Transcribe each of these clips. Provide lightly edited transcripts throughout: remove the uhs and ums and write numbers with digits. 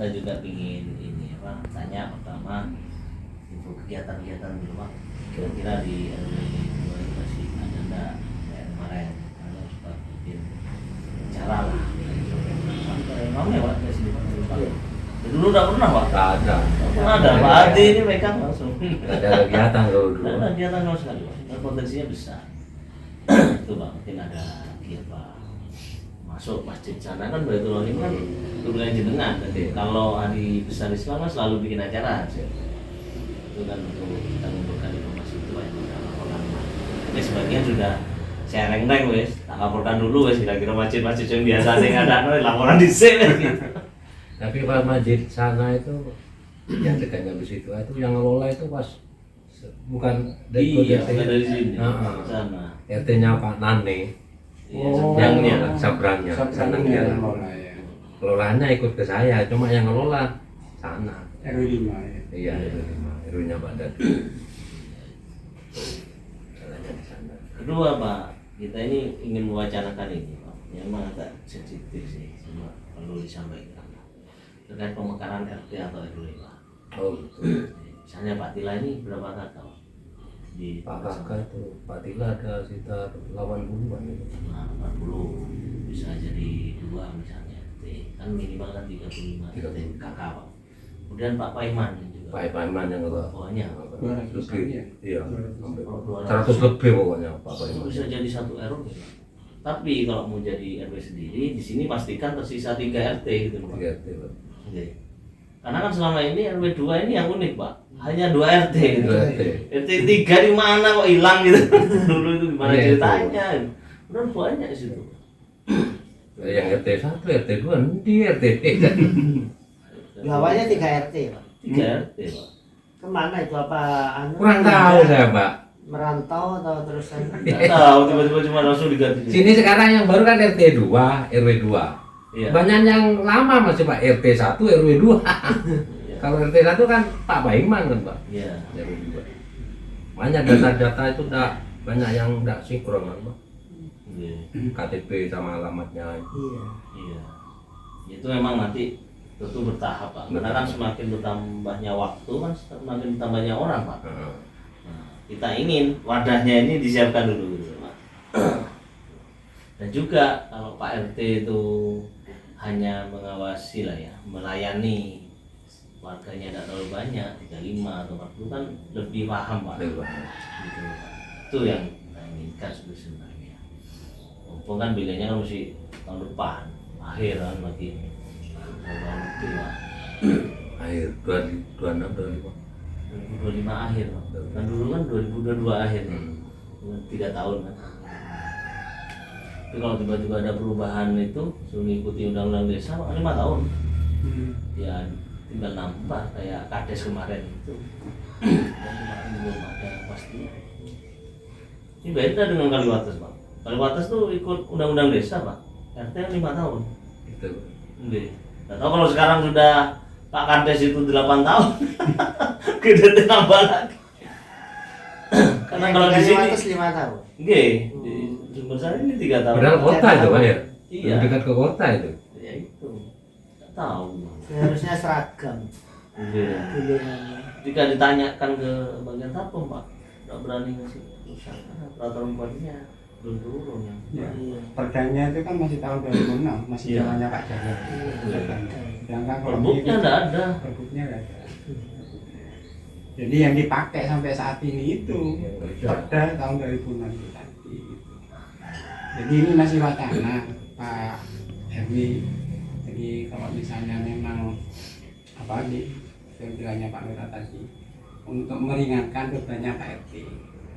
kita juga ingin ini apa tanya pertama info kegiatan-kegiatan dulu Pak. Kira-kira di RW 2 ini masih ada enggak kayak kemarin ada sempat bikin acara lah. Sampai ramai Pak di sini Pak. Dulu udah pernah Pak? Nggak ada. Pernah ada Pak Adi ini megang langsung. Nggak ada kegiatan kalau dulu. Nggak ada kegiatan sama sekali Pak. Dan potensinya besar. Itu Pak mungkin ada apa masuk masjid sana kan Baitul Rahim kan turunan jenengan. Jadi kalau hari besar Islam kan selalu bikin acara. Itu kan untuk kita mengumpulkan informasi itu yang kita laporkan. Ini sebagian sudah saya reng-reng wes, tak laporkan dulu wes kira-kira masjid-masjid yang biasa sing ada laporan di sini gitu. Tapi pas masjid sana itu yang dekatnya di situ itu yang ngelola itu pas bukan Iya, RT. bukan dari sini. Heeh. Sana. RT-nya Pak Nane. Iya, Oh. seberangnya. Sabrangnya. Sabrangnya ngelola ya. Kelolanya ikut ke saya, cuma yang ngelola sana. RW 5 ya. Iya, RW-nya Pak Dadi. Jalannya di sana. Kedua Pak, kita ini ingin mewacanakan ini Pak. Yang memang agak sensitif sih, cuma perlu disampaikan. Terkait pemekaran RT atau RW Pak. Oh gitu. Misalnya Pak Tila ini berapa kakak Pak? Di Pak Kakak itu, Pak Tila ada sekitar 80-an itu. Nah, 40 bisa jadi 2 misalnya RT. Kan minimal kan 35 RT kakak Pak. Kemudian Pak Paiman juga. Pak Paiman yang ngelola. Pokoknya 200 lebih, ya? iya, sampai 200. 100 lebih pokoknya Pak itu Paiman. bisa jadi satu RW Pak. Tapi kalau mau jadi RW sendiri, di sini pastikan tersisa 3 RT gitu Pak. Iya, iya. Oke. Karena kan selama ini RW 2 ini yang unik Pak, hanya 2 RT gitu. 2 RT. RT 3 di mana kok hilang gitu. Dulu itu gimana Iya, ceritanya? Udah banyak di situ. Yang RT 1, RT 2, di RT 3. Awalnya 3 RT Pak. 3 RT Pak. Kemana itu apa? Anu, Kurang tahu saya Pak. merantau atau terusan? Nggak tahu tiba-tiba cuma langsung diganti. Sini sekarang yang baru kan RT 2, RW 2. Iya. Banyak yang lama masih Pak, RT 1, RW 2. Iya. Kalau RT 1 kan Pak Baiman kan Pak. Iya. RW 2. Banyak data-data itu udah banyak yang enggak sinkron kan Pak. Iya. KTP sama alamatnya. Iya. Iya. Itu memang nanti tentu bertahap Pak. Karena kan semakin bertambahnya waktu kan semakin bertambahnya orang Pak. Heeh. Nah, kita ingin wadahnya ini disiapkan dulu gitu, Pak. Dan juga kalau Pak RT itu hanya mengawasi lah ya, melayani warganya tidak terlalu banyak, 35 atau 40 kan lebih paham Pak. Lebih paham. Gitu, Pak. Itu yang kita inginkan sebenarnya. Mumpung kan bilangnya kan mesti tahun depan, akhir kan lagi tahun itu Pak. Akhir 2026 25. 2025 akhir Pak. Kan dulu kan 2022 akhir ya. 3 tahun kan. Tapi kalau tiba-tiba ada perubahan itu suruh mengikuti undang-undang desa 5 tahun. Ya tinggal nambah kayak kades kemarin itu. Dan kemarin belum ada pastinya. Ini beda dengan Kaliwates Pak. Kaliwates tuh ikut undang-undang desa Pak. RT 5 tahun. Itu. Nggih. Nggak tahu kalau sekarang sudah Pak Kades itu 8 tahun. Kita nambah lagi. Karena kalau di sini 5 tahun. nggih, di Jember sana ini 3 tahun. Padahal kota itu Pak ya. Iya. Lebih dekat ke kota itu. Ya itu. Enggak tahu. Seharusnya seragam Nggih. pilihannya. Jika ditanyakan ke bagian Tapem Pak, enggak berani ngasih usaha peraturan buatnya belum turun yang. Ya. Iya. Perdanya itu kan masih tahun 2006, masih Iya. zamannya Pak Jaya. Sedangkan kalau Perbuknya enggak ada. perbuknya nggak ada. Jadi yang dipakai sampai saat ini itu Perda tahun 2006 itu tadi. Jadi ini masih wacana Pak Herwi. Jadi kalau misalnya memang apa nih yang bilangnya Pak Lurah tadi untuk meringankan bebannya Pak RT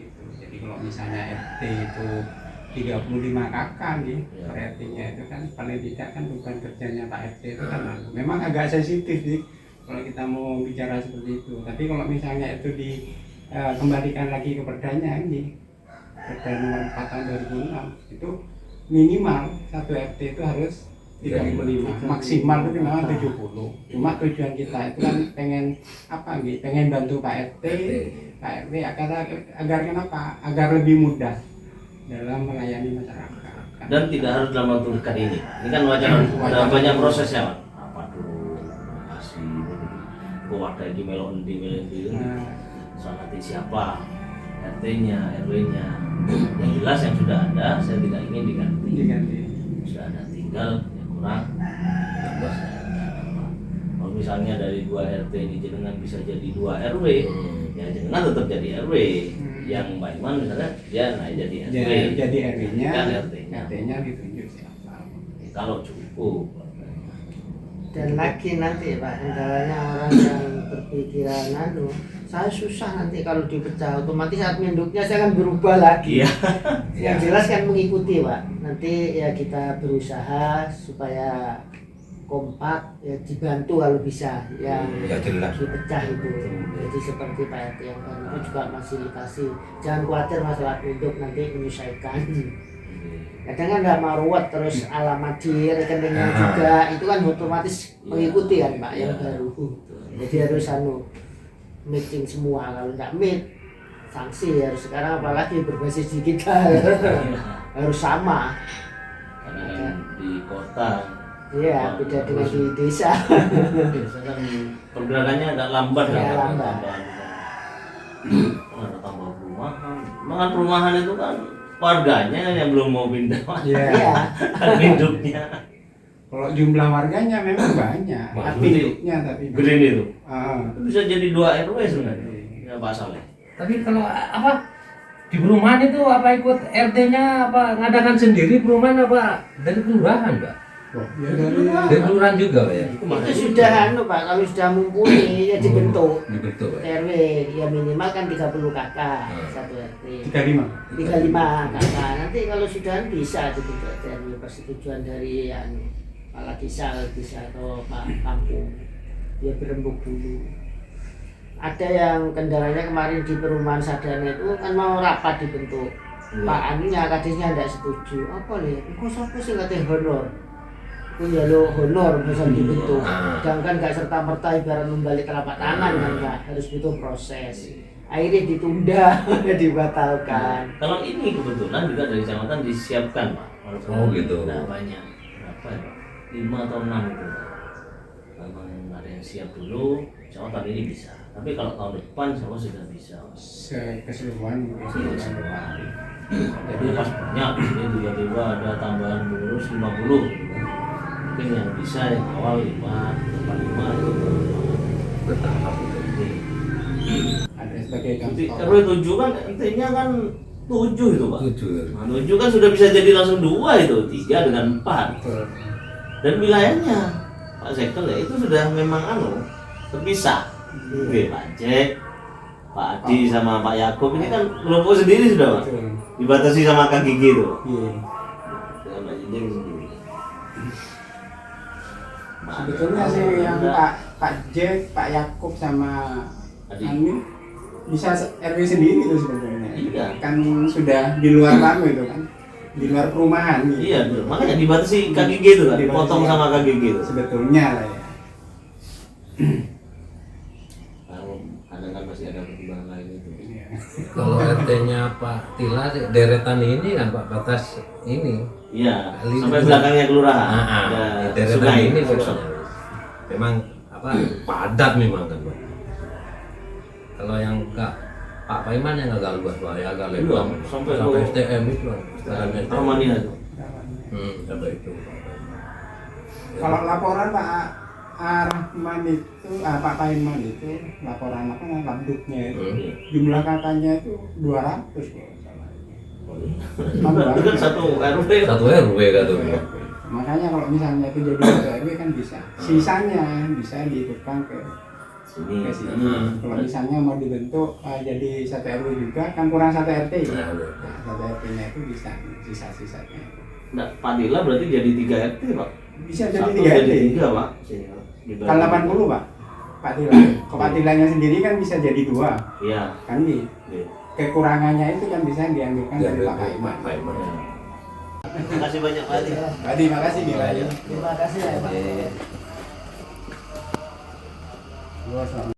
gitu. Jadi kalau misalnya RT itu 35 kakak nih Ya. per RT-nya itu kan paling tidak kan beban kerjanya Pak RT itu kan memang agak sensitif nih kalau kita mau bicara seperti itu. Tapi kalau misalnya itu dikembalikan lagi ke perdanya ini Perda nomor 4 tahun 2006 itu minimal satu RT itu harus 35, maksimal itu memang 70. Cuma tujuan kita itu kan pengen apa nih? Pengen bantu Pak RT, Pak RW agar kenapa? Agar lebih mudah dalam melayani masyarakat. Dan tidak harus dalam waktu dekat ini. Ini kan wacana ada banyak prosesnya Pak. Apa dulu? wadah di melon di Nah, soal nanti siapa RT-nya, RW-nya. Yang jelas yang sudah ada, saya tidak ingin diganti. Sudah ada tinggal yang kurang. Tambah saya tambah. Kalau misalnya dari 2 RT ini jenengan bisa jadi 2 RW, ya jenengan tetap jadi RW. Yang Pak Iman misalnya dia naik jadi RW. jadi RW-nya, Kan RT-nya. RT-nya ditunjuk siapa. Kalau cukup. Dan lagi nanti Pak, kendalanya orang yang berpikiran saya susah nanti kalau dipecah, otomatis admin duknya saya akan berubah lagi. Iya. Yang jelas kan mengikuti Pak. Nanti ya kita berusaha supaya kompak, ya dibantu kalau bisa yang Ya, jelas. dipecah itu. Jadi seperti Pak RT yang baru itu juga fasilitasi. Jangan khawatir masalah penduduk nanti menyelesaikan. Kadang kan nggak mau ruwet terus alamat di rekeningnya juga itu kan otomatis mengikuti kan Pak yang baru. Jadi harus matching semua, kalau nggak meet sanksi harus sekarang apalagi berbasis digital harus sama. Karena kan di kota. Iya, beda dengan di desa. Desa kan pergerakannya agak lambat Ya, kan. lambat. Ada tambah perumahan. Makan perumahan itu kan warganya yang belum mau pindah. Iya. Hidupnya Kalau jumlah warganya memang banyak, Wah, tapi ini hidupnya tapi green itu. Ah, Itu bisa jadi 2 RW sebenarnya. Ya Pak Saleh. Tapi kalau apa di perumahan itu apa ikut RT-nya apa ngadakan sendiri perumahan apa dari kelurahan, Pak? ya dari Dari kelurahan juga, Pak ya? Itu sudah Pak, kalau sudah mumpuni ya dibentuk. Dibentuk, Pak. RW ya minimal kan 30 kakak satu RT. 35. 35 kakak. Nanti kalau sudah bisa dibentuk RW persetujuan dari kepala desa atau Pak Kampung. Dia berembuk dulu. Ada yang kendalanya kemarin di perumahan Sadana itu kan mau rapat dibentuk. Pak anunya kadisnya tidak setuju. Apa nih? Kok siapa sih katanya honor? Punya lo honor bisa dibentuk. Sedangkan nggak serta merta ibarat membalik telapak tangan kan Pak, harus butuh proses. Akhirnya ditunda, dibatalkan. Kalau ini kebetulan juga dari kecamatan disiapkan Pak. Walaupun Oh, gitu. Tidak banyak. Berapa ya Pak? 5 atau 6 itu. Memang ada yang siap dulu, kecamatan ini bisa. Tapi kalau tahun depan sama sudah bisa. Keseluruhan. Jadi pas banyak, ini tiba-tiba ada tambahan pengurus 50 gitu kan. Mungkin yang bisa yang awal 5, depan 5 itu Bertahap itu. Ada sebagai Jadi contoh. RW 7 kan intinya kan 7 itu Pak. 7. Nah, 7 kan sudah bisa jadi langsung 2 itu, 3 dengan 4. Betul. Dan wilayahnya Pak Zekel ya itu sudah memang terpisah. Oke, Pak Cek, Pak Adi sama Pak Yakub ini kan kelompok sendiri sudah Pak. Betul. Dibatasi sama Kang Gigi itu. Iya. Dengan Pak Jinjing sendiri. Sebetulnya sih yang Pak Jack, Pak Yakub sama Adi. Amin bisa RW sendiri itu sebenarnya. Iya. Kan sudah di luar kamu itu kan, di luar perumahan. Gitu. Iya betul. Makanya dibatasi Kang Gigi itu kan, Dibatasi. dipotong sama Kang Gigi itu. Sebetulnya lah ya. Kalau ada kan masih ada pertimbangan lain itu. Iya. Kalau RT-nya Pak Tila deretan ini kan Pak batas ini. Iya. Kali Sampai itu. belakangnya kelurahan. Ada Deretan sungai ini Sosok. pokoknya. Memang apa padat memang kan Pak. Kalau yang Pak Paiman yang agak luas Pak, ya agak lebar. Iya, sampai sampai ke- STM itu kan. Armania itu. Sampai itu. Kalau laporan Pak Arman itu, Pak Paiman itu laporan apa labduknya itu jumlah kakaknya itu 200 kalau salah. Itu kan satu RW. Satu RW kata Pak. Makanya kalau misalnya itu jadi satu RW kan bisa. Sisanya bisa diikutkan ke Sini. sini. Kalau misalnya mau dibentuk jadi satu RW juga kan kurang satu RT ya. Nah, Nah, satu RT-nya itu bisa sisa-sisanya. Nah, Padilla berarti jadi 3 RT Pak. Bisa jadi Satu 3 RT. jadi 3 Pak. Dibagi. Kan 80 Pak. Pak Tila. Kalau Pak Tilanya sendiri kan bisa jadi 2. Iya. Kan nih. Iya. Kekurangannya itu kan bisa diambilkan dari Pak Paiman. Paiman. Terima kasih banyak Pak Adi. Adi, makasih Gila ya. Terima kasih ya Pak. Gua selamat.